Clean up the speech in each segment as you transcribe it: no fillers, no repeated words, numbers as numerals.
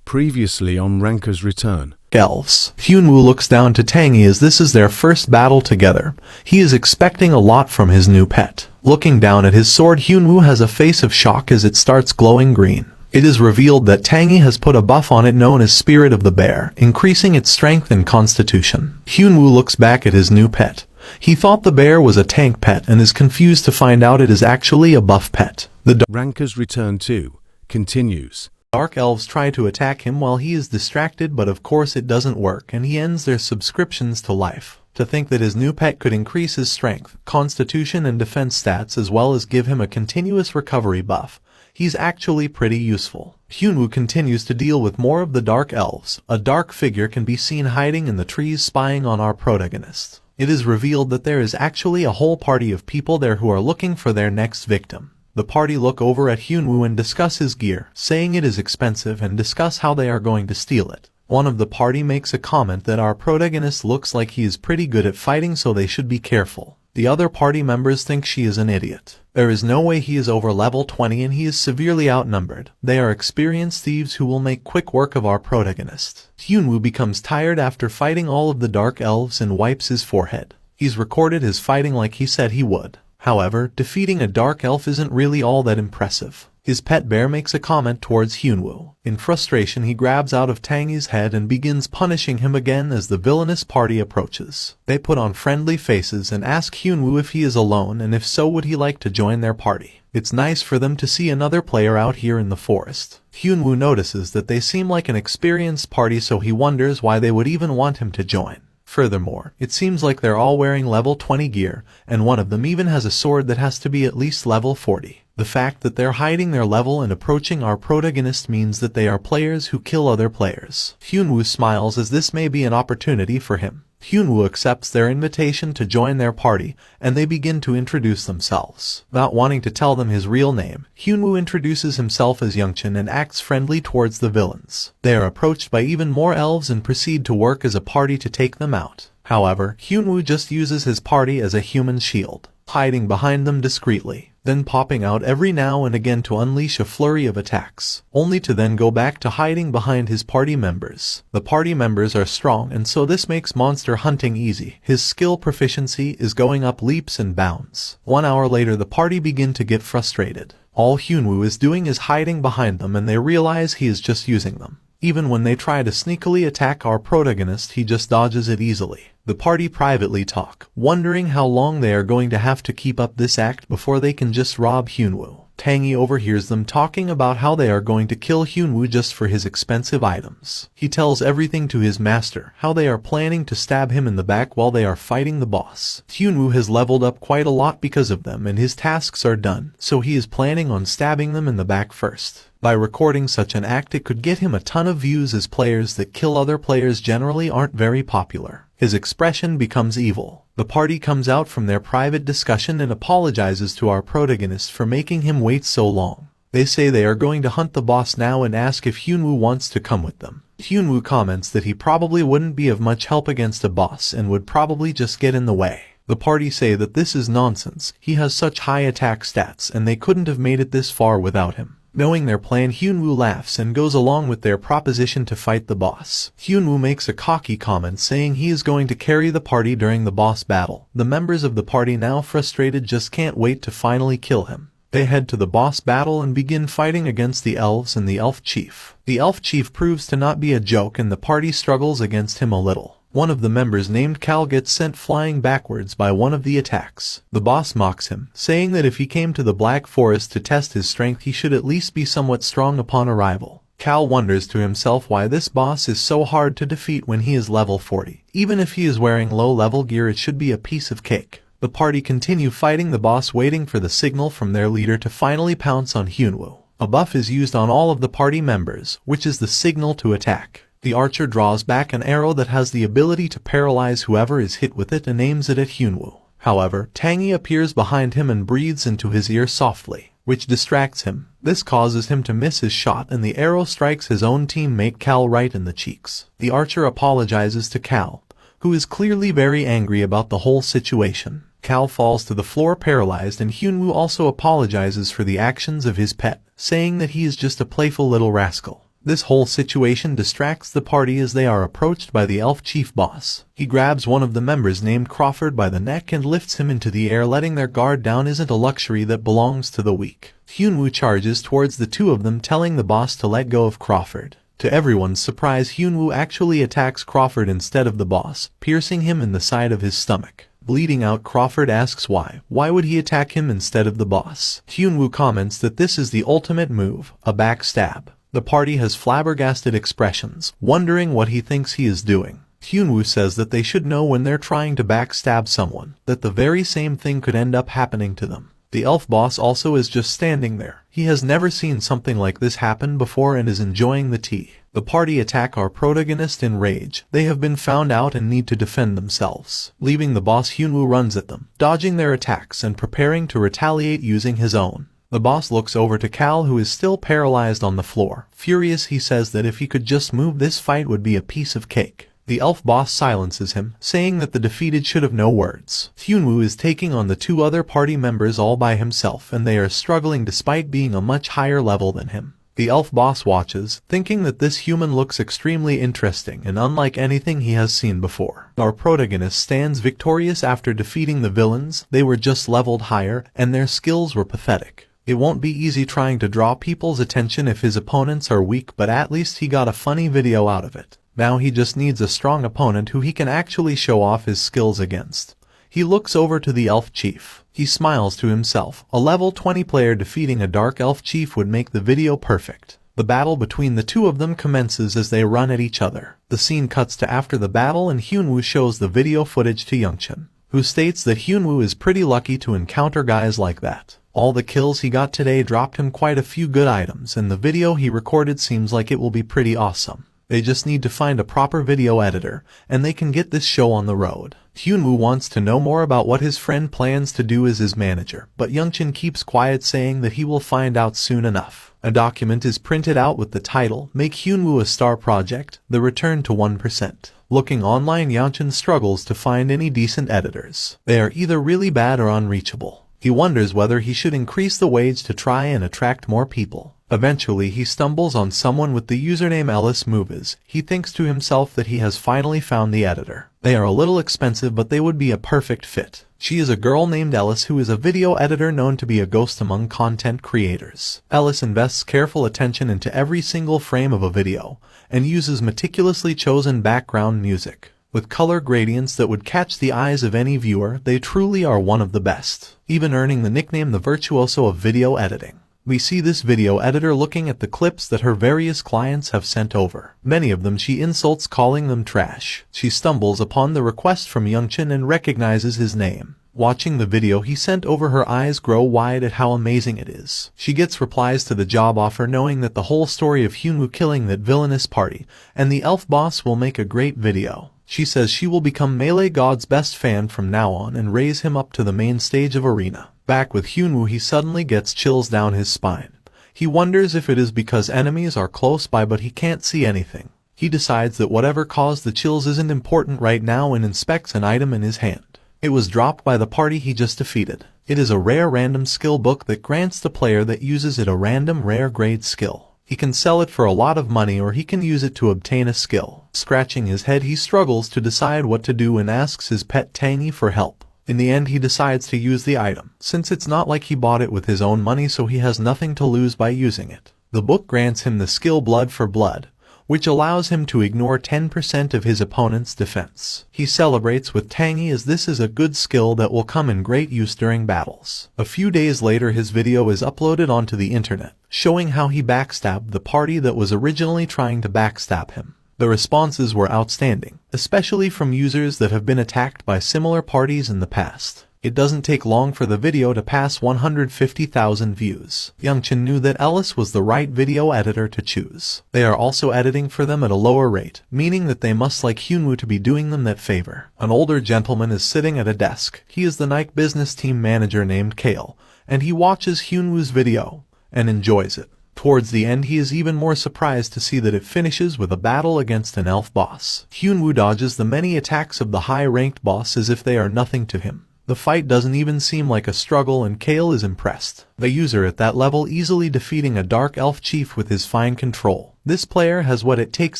Previously on Ranker's Return. Elves. Hyunwoo looks down to Tangy as this is their first battle together. He is expecting a lot from his new pet. Looking down at his sword, Hyunwoo has a face of shock as it starts glowing green. It is revealed that Tangy has put a buff on it known as Spirit of the Bear, increasing its strength and constitution. Hyunwoo looks back at his new pet. He thought the bear was a tank pet and is confused to find out it is actually a buff pet. The Ranker's Return 2 continues. Dark Elves try to attack him while he is distracted, but of course it doesn't work and he ends their subscriptions to life. To think that his new pet could increase his strength, constitution and defense stats as well as give him a continuous recovery buff. He's actually pretty useful. Hyunwoo continues to deal with more of the Dark Elves. A dark figure can be seen hiding in the trees spying on our protagonist. It is revealed that there is actually a whole party of people there who are looking for their next victim. The party look over at Hyunwoo and discuss his gear, saying it is expensive and discuss how they are going to steal it. One of the party makes a comment that our protagonist looks like he is pretty good at fighting, so they should be careful. The other party members think she is an idiot. There is no way he is over level 20 and he is severely outnumbered. They are experienced thieves who will make quick work of our protagonist. Hyunwoo becomes tired after fighting all of the Dark Elves and wipes his forehead. He's recorded his fighting like he said he would. However, defeating a Dark Elf isn't really all that impressive. His pet bear makes a comment towards Hyunwoo. In frustration, he grabs out of Tangy's head and begins punishing him again as the villainous party approaches. They put on friendly faces and ask Hyunwoo if he is alone and if so would he like to join their party. It's nice for them to see another player out here in the forest. Hyunwoo notices that they seem like an experienced party, so he wonders why they would even want him to join. Furthermore, it seems like they're all wearing level 20 gear, and one of them even has a sword that has to be at least level 40. The fact that they're hiding their level and approaching our protagonist means that they are players who kill other players. Hyunwoo smiles as this may be an opportunity for him. Hyunwoo accepts their invitation to join their party, and they begin to introduce themselves. Not wanting to tell them his real name, Hyunwoo introduces himself as Youngchan and acts friendly towards the villains. They are approached by even more elves and proceed to work as a party to take them out. However, Hyunwoo just uses his party as a human shield, hiding behind them discreetly, then popping out every now and again to unleash a flurry of attacks, only to then go back to hiding behind his party members. The party members are strong and so this makes monster hunting easy. His skill proficiency is going up leaps and bounds. 1 hour later the party begin to get frustrated. All Hyunwoo is doing is hiding behind them and they realize he is just using them. Even when they try to sneakily attack our protagonist, he just dodges it easily. The party privately talk, wondering how long they are going to have to keep up this act before they can just rob Hyunwoo. Tangy overhears them talking about how they are going to kill Hyunwoo just for his expensive items. He tells everything to his master, how they are planning to stab him in the back while they are fighting the boss. Hyunwoo has leveled up quite a lot because of them and his tasks are done, so he is planning on stabbing them in the back first. By recording such an act it could get him a ton of views, as players that kill other players generally aren't very popular. His expression becomes evil. The party comes out from their private discussion and apologizes to our protagonist for making him wait so long. They say they are going to hunt the boss now and ask if Hyunwoo wants to come with them. Hyunwoo comments that he probably wouldn't be of much help against a boss and would probably just get in the way. The party say that this is nonsense. He has such high attack stats and they couldn't have made it this far without him. Knowing their plan, Hyunwoo laughs and goes along with their proposition to fight the boss. Hyunwoo makes a cocky comment saying he is going to carry the party during the boss battle. The members of the party, now frustrated, just can't wait to finally kill him. They head to the boss battle and begin fighting against the elves and the elf chief. The elf chief proves to not be a joke and the party struggles against him a little. One of the members named Cal gets sent flying backwards by one of the attacks. The boss mocks him, saying that if he came to the Black Forest to test his strength he should at least be somewhat strong upon arrival. Cal wonders to himself why this boss is so hard to defeat when he is level 40. Even if he is wearing low level gear it should be a piece of cake. The party continue fighting the boss, waiting for the signal from their leader to finally pounce on Hyunwoo. A buff is used on all of the party members, which is the signal to attack. The archer draws back an arrow that has the ability to paralyze whoever is hit with it and aims it at Hyunwoo. However, Tangy appears behind him and breathes into his ear softly, which distracts him. This causes him to miss his shot and the arrow strikes his own teammate Cal right in the cheeks. The archer apologizes to Cal, who is clearly very angry about the whole situation. Cal falls to the floor paralyzed and Hyunwoo also apologizes for the actions of his pet, saying that he is just a playful little rascal. This whole situation distracts the party as they are approached by the elf chief boss. He grabs one of the members named Crawford by the neck and lifts him into the air. Letting their guard down isn't a luxury that belongs to the weak. Hyunwoo charges towards the two of them, telling the boss to let go of Crawford. To everyone's surprise, Hyunwoo actually attacks Crawford instead of the boss, piercing him in the side of his stomach. Bleeding out, Crawford asks why. Why would he attack him instead of the boss? Hyunwoo comments that this is the ultimate move, a backstab. The party has flabbergasted expressions, wondering what he thinks he is doing. Hyunwoo says that they should know when they're trying to backstab someone, that the very same thing could end up happening to them. The elf boss also is just standing there. He has never seen something like this happen before and is enjoying the tea. The party attack our protagonist in rage. They have been found out and need to defend themselves. Leaving the boss, Hyunwoo runs at them, dodging their attacks and preparing to retaliate using his own. The boss looks over to Cal, who is still paralyzed on the floor. Furious, he says that if he could just move, this fight would be a piece of cake. The elf boss silences him, saying that the defeated should have no words. Hyunwoo is taking on the two other party members all by himself, and they are struggling despite being a much higher level than him. The elf boss watches, thinking that this human looks extremely interesting and unlike anything he has seen before. Our protagonist stands victorious after defeating the villains. They were just leveled higher, and their skills were pathetic. It won't be easy trying to draw people's attention if his opponents are weak, but at least he got a funny video out of it. Now he just needs a strong opponent who he can actually show off his skills against. He looks over to the elf chief. He smiles to himself. A level 20 player defeating a dark elf chief would make the video perfect. The battle between the two of them commences as they run at each other. The scene cuts to after the battle, and Hyunwoo shows the video footage to Youngchin, who states that Hyunwoo is pretty lucky to encounter guys like that. All the kills he got today dropped him quite a few good items, and the video he recorded seems like it will be pretty awesome. They just need to find a proper video editor, and they can get this show on the road. Hyunwoo wants to know more about what his friend plans to do as his manager, but Youngchin keeps quiet, saying that he will find out soon enough. A document is printed out with the title, "Make Hyunwoo a Star Project, The Return to 1%. Looking online, Youngchin struggles to find any decent editors. They are either really bad or unreachable. He wonders whether he should increase the wage to try and attract more people. Eventually he stumbles on someone with the username Ellis Movies. He thinks to himself that he has finally found the editor. They are a little expensive, but they would be a perfect fit. She is a girl named Ellis who is a video editor known to be a ghost among content creators. Ellis invests careful attention into every single frame of a video, and uses meticulously chosen background music, with color gradients that would catch the eyes of any viewer. They truly are one of the best, even earning the nickname the virtuoso of video editing. We see this video editor looking at the clips that her various clients have sent over. Many of them she insults, calling them trash. She stumbles upon the request from Youngchin and recognizes his name. Watching the video he sent over, her eyes grow wide at how amazing it is. She gets replies to the job offer, knowing that the whole story of Hyunwoo killing that villainous party and the elf boss will make a great video. She says she will become Melee God's best fan from now on and raise him up to the main stage of Arena. Back with Hyunwoo, he suddenly gets chills down his spine. He wonders if it is because enemies are close by, but he can't see anything. He decides that whatever caused the chills isn't important right now and inspects an item in his hand. It was dropped by the party he just defeated. It is a rare random skill book that grants the player that uses it a random rare grade skill. He can sell it for a lot of money, or he can use it to obtain a skill. Scratching his head, he struggles to decide what to do and asks his pet Tangy for help. In the end, he decides to use the item, since it's not like he bought it with his own money, so he has nothing to lose by using it. The book grants him the skill Blood for Blood, which allows him to ignore 10% of his opponent's defense. He celebrates with Tangy, as this is a good skill that will come in great use during battles. A few days later, his video is uploaded onto the internet, showing how he backstabbed the party that was originally trying to backstab him. The responses were outstanding, especially from users that have been attacked by similar parties in the past. It doesn't take long for the video to pass 150,000 views. Youngchin knew that Ellis was the right video editor to choose. They are also editing for them at a lower rate, meaning that they must like Hyunwoo to be doing them that favor. An older gentleman is sitting at a desk. He is the Nike business team manager named Kale, and he watches Hyunwoo's video and enjoys it. Towards the end, he is even more surprised to see that it finishes with a battle against an elf boss. Hyunwoo dodges the many attacks of the high-ranked boss as if they are nothing to him. The fight doesn't even seem like a struggle, and Kale is impressed. The user at that level easily defeating a dark elf chief with his fine control. This player has what it takes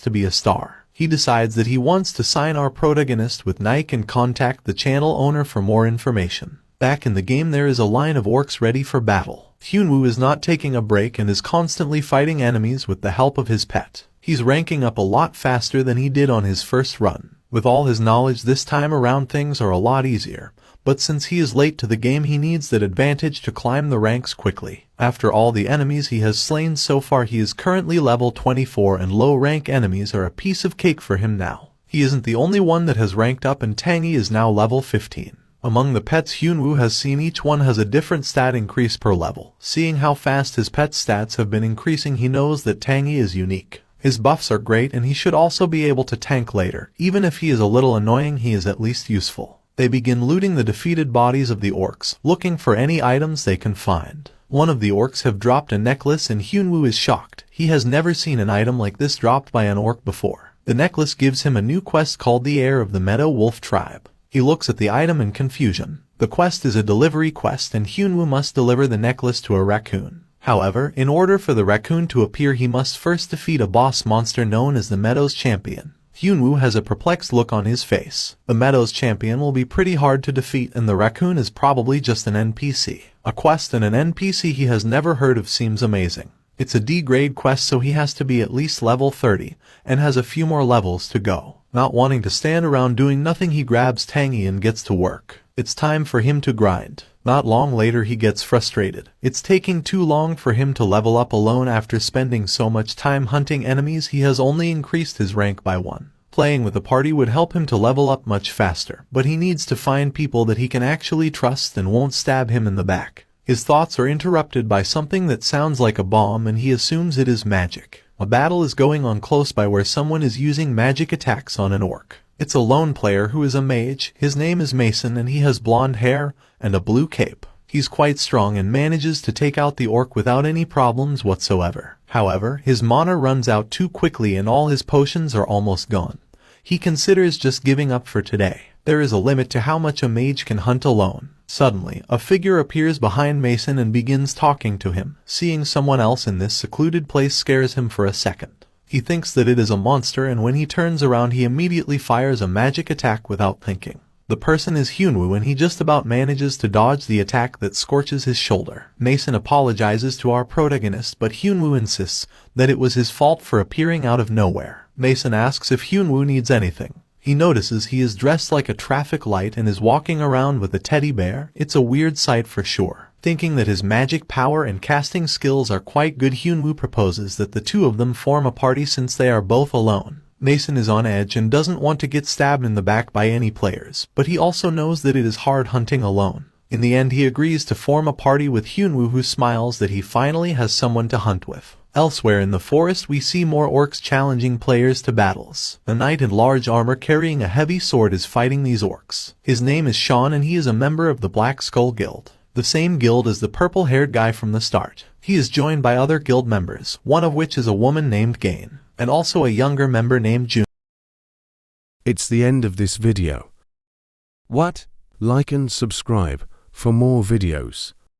to be a star. He decides that he wants to sign our protagonist with Nike and contact the channel owner for more information. Back in the game, there is a line of orcs ready for battle. Hyunwoo is not taking a break and is constantly fighting enemies with the help of his pet. He's ranking up a lot faster than he did on his first run. With all his knowledge this time around, things are a lot easier. But since he is late to the game, he needs that advantage to climb the ranks quickly. After all the enemies he has slain so far, he is currently level 24 and low-rank enemies are a piece of cake for him now. He isn't the only one that has ranked up, and Tangy is now level 15. Among the pets Hyunwoo has seen, each one has a different stat increase per level. Seeing how fast his pet's stats have been increasing, he knows that Tangy is unique. His buffs are great and he should also be able to tank later. Even if he is a little annoying, he is at least useful. They begin looting the defeated bodies of the orcs, looking for any items they can find. One of the orcs have dropped a necklace and Hyunwoo is shocked. He has never seen an item like this dropped by an orc before. The necklace gives him a new quest called the Heir of the Meadow Wolf Tribe. He looks at the item in confusion. The quest is a delivery quest and Hyunwoo must deliver the necklace to a raccoon. However, in order for the raccoon to appear, he must first defeat a boss monster known as the Meadow's Champion. Hyunwoo has a perplexed look on his face. The Meadow's Champion will be pretty hard to defeat and the raccoon is probably just an NPC. A quest and an NPC he has never heard of seems amazing. It's a D-grade quest, so he has to be at least level 30 and has a few more levels to go. Not wanting to stand around doing nothing, he grabs Tangy and gets to work. It's time for him to grind. Not long later, he gets frustrated. It's taking too long for him to level up alone. After spending so much time hunting enemies, he has only increased his rank by 1. Playing with a party would help him to level up much faster, but he needs to find people that he can actually trust and won't stab him in the back. His thoughts are interrupted by something that sounds like a bomb and he assumes it is magic. A battle is going on close by where someone is using magic attacks on an orc. It's a lone player who is a mage. His name is Mason and he has blonde hair and a blue cape. He's quite strong and manages to take out the orc without any problems whatsoever. However, his mana runs out too quickly and all his potions are almost gone. He considers just giving up for today. There is a limit to how much a mage can hunt alone. Suddenly, a figure appears behind Mason and begins talking to him. Seeing someone else in this secluded place scares him for a second. He thinks that it is a monster, and when he turns around he immediately fires a magic attack without thinking. The person is Hyunwoo and he just about manages to dodge the attack that scorches his shoulder. Mason apologizes to our protagonist, but Hyunwoo insists that it was his fault for appearing out of nowhere. Mason asks if Hyunwoo needs anything. He notices he is dressed like a traffic light and is walking around with a teddy bear. It's a weird sight for sure. Thinking that his magic power and casting skills are quite good, Hyunwoo proposes that the two of them form a party since they are both alone. Mason is on edge and doesn't want to get stabbed in the back by any players, but he also knows that it is hard hunting alone. In the end, he agrees to form a party with Hyunwoo, who smiles that he finally has someone to hunt with. Elsewhere in the forest, we see more orcs challenging players to battles. A knight in large armor carrying a heavy sword is fighting these orcs. His name is Sean and he is a member of the Black Skull Guild, the same guild as the purple-haired guy from the start. He is joined by other guild members, one of which is a woman named Gain, and also a younger member named June. It's the end of this video. What? Like and subscribe for more videos.